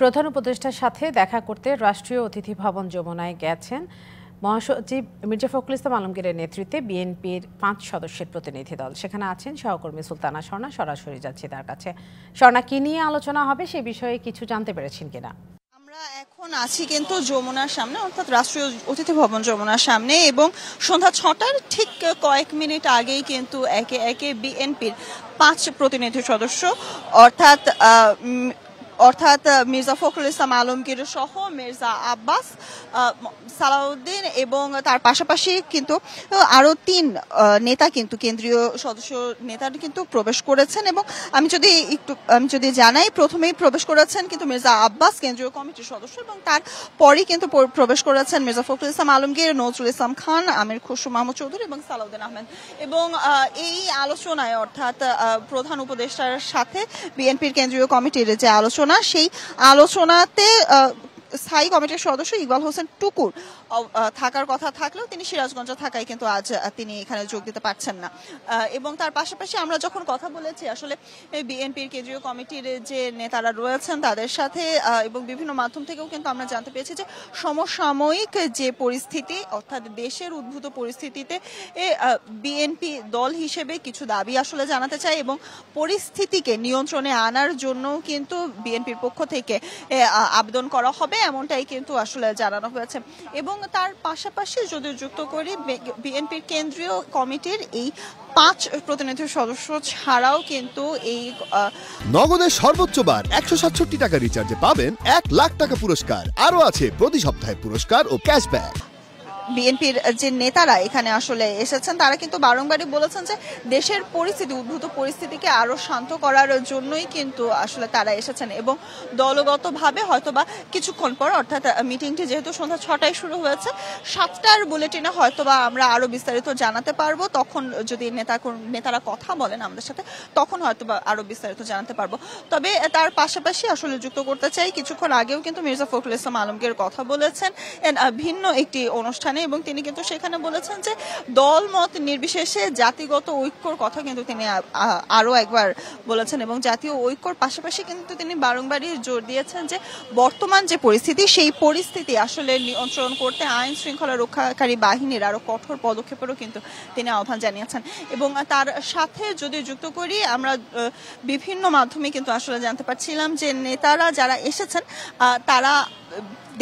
প্রধান উপদেষ্টার সাথে দেখা করতে রাষ্ট্রীয় অতিথি ভবন যমুনায় গেছেন মহাসচিব মির্জা ফখরুল ইসলাম আলমগীরের নেতৃত্বে বিএনপির 5 সদস্যের প্রতিনিধি দল। সেখানে আছেন সহকর্মী সুলতানা স্বর্ণা। সরাসরি যাচ্ছি তার কাছে। স্বর্ণা, কি নিয়ে আলোচনা হবে সে বিষয়ে কিছু জানতে পেরেছেন কিনা? আমরা এখন আছি কিন্তু যমুনার সামনে, অর্থাৎ রাষ্ট্রীয় অতিথি ভবন যমুনার সামনে, এবং সন্ধ্যা 6টার ঠিক কয়েক মিনিট আগেই কিন্তু একে একে বিএনপির 5 প্রতিনিধি সদস্য অর্থাৎ মির্জা ফখরুল ইসলাম আলমগীর সহ মির্জা আব্বাস, সালাউদ্দিন এবং তার পাশাপাশি কিন্তু আরো 3 নেতা কিন্তু কেন্দ্রীয় সদস্য নেতারা কিন্তু প্রবেশ করেছেন। এবং আমি যদি জানাই, প্রথমেই প্রবেশ করেছেন কিন্তু মির্জা আব্বাস, কেন্দ্রীয় কমিটির সদস্য, এবং তারপরই কিন্তু প্রবেশ করেছেন মির্জা ফখরুল ইসলাম আলমগীর, নজরুল ইসলাম খান, আমির খসরু মাহমুদ চৌধুরী এবং সালাউদ্দিন আহমেদ। এবং এই আলোচনায়, অর্থাৎ প্রধান উপদেষ্টার সাথে বিএনপির কেন্দ্রীয় কমিটির যে আলোচনা, সেই আলোচনাতে স্থায়ী কমিটির সদস্য ইকবাল হোসেন টুকুর থাকার কথা থাকলেও তিনি সিরাজগঞ্জে থাকায় কিন্তু আজ তিনি এখানে যোগ দিতে পারছেন না। এবং তার পাশাপাশি আমরা যখন কথা বলেছি আসলে বিএনপির কেন্দ্রীয় কমিটির যে নেতারা রয়েছেন তাদের সাথে, এবং বিভিন্ন মাধ্যম থেকেও কিন্তু আমরা জানতে পেরেছি যে সমসাময়িক যে পরিস্থিতি, অর্থাৎ দেশের উদ্ভূত পরিস্থিতিতে বিএনপি দল হিসেবে কিছু দাবি আসলে জানাতে চায় এবং পরিস্থিতিকে নিয়ন্ত্রণে আনার জন্য কিন্তু বিএনপির পক্ষ থেকে আবেদন করা হবে, এমনটাই কিন্তু আসলে জানানো হয়েছে। এবং তার পাশাপাশি যদি যুক্ত করি, বিএনপির কেন্দ্রীয় কমিটির এই 5 প্রতিনিধি সদস্য ছাড়াও কিন্তু এই নগদের সর্বোচ্চ বার 167 টাকা রিচার্জে পাবেন 1 লাখ টাকা পুরস্কার। আরো আছে প্রতি সপ্তাহে পুরস্কার ও ক্যাশব্যাক। বিএনপির যে নেতারা এখানে আসলে এসেছেন তারা কিন্তু বারংবারই বলেছেন যে দেশের পরিস্থিতি, উদ্ভূত পরিস্থিতিকে আরো শান্ত করার জন্যই কিন্তু আসলে তারা এসেছেন। এবং দলগতভাবে হয়তোবা কিছুক্ষণ পর, অর্থাৎ মিটিংটি যেহেতু সন্ধ্যা 6টায় শুরু হয়েছে, 7টার বুলেটিনে হয়তোবা আমরা আরো বিস্তারিত জানাতে পারবো। তখন যদি নেতারা কথা বলেন আমাদের সাথে, তখন হয়তোবা আরো বিস্তারিত জানাতে পারবো। তবে তার পাশাপাশি আসলে যুক্ত করতে চাই, কিছুক্ষণ আগেও কিন্তু মির্জা ফখরুল ইসলাম আলমগীর কথা বলেছেন ভিন্ন একটি অনুষ্ঠানে, এবং তিনি কিন্তু সেখানে বলেছেন যে দল মত নির্বিশেষে জাতিগত ঐক্যর কথা কিন্তু তিনি আরো একবার বলেছেন। এবং জাতীয় ঐক্যর পাশাপাশি কিন্তু তিনি বারংবারই জোর দিয়েছেন যে বর্তমান যে পরিস্থিতি, সেই পরিস্থিতি আসলে নিয়ন্ত্রণ করতে আইন শৃঙ্খলা রক্ষাকারী বাহিনীর আরো কঠোর পদক্ষেপেরও কিন্তু তিনি আহ্বান জানিয়েছেন। এবং তার সাথে যদি যুক্ত করি, আমরা বিভিন্ন মাধ্যমে কিন্তু আসলে জানতে পারছিলাম যে নেতারা যারা এসেছেন তারা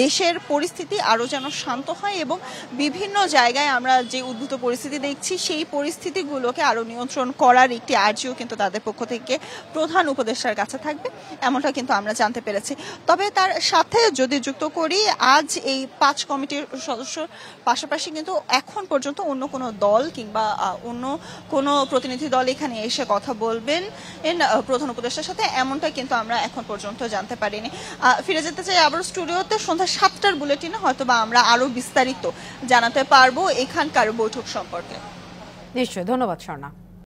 দেশের পরিস্থিতি আরো যেন শান্ত হয় এবং বিভিন্ন জায়গায় আমরা যে উদ্ভূত পরিস্থিতি দেখছি সেই পরিস্থিতিগুলোকে আরো নিয়ন্ত্রণ করার একটি আর্জিও কিন্তু তাদের পক্ষ থেকে প্রধান উপদেষ্টার কাছে থাকবে, এমনটা কিন্তু আমরা জানতে পেরেছি। তবে তার সাথে যদি যুক্ত করি, আজ এই 5 কমিটির সদস্য পাশাপাশি কিন্তু এখন পর্যন্ত অন্য কোনো দল কিংবা অন্য কোনো প্রতিনিধি দল এখানে এসে কথা বলবেন প্রধান উপদেষ্টার সাথে, এমনটা কিন্তু আমরা এখন পর্যন্ত জানতে পারিনি। ফিরে যেতে চাই আবার স্টুডিওতে। সন্ধ্যা 7টার বুলেটিনে হয়তোবা আমরা আরো বিস্তারিত জানাতে পারবো এখানকার বৈঠক সম্পর্কে। নিশ্চয়ই, ধন্যবাদ স্বর্ণা।